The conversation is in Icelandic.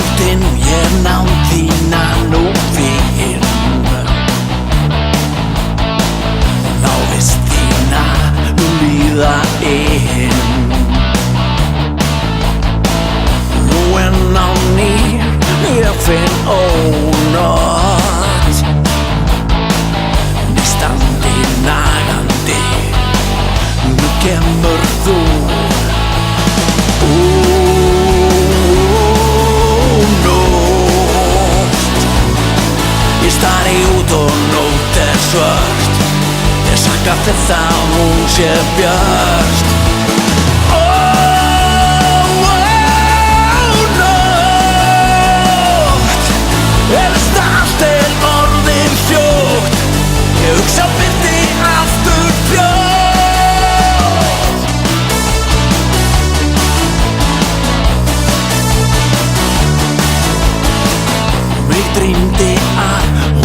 Nóttin ég náð þína nú fyrr Návist þína nú líða inn Nú en á ný ég finn ónot Nístandi nagandi Nú kemur þú Ég stari út og nótt svört Ég sakka þess að hún sé björt Nótt Elst allt orðin fljótt Ég hugsa byrti aftur fljótt Mig dreymdi að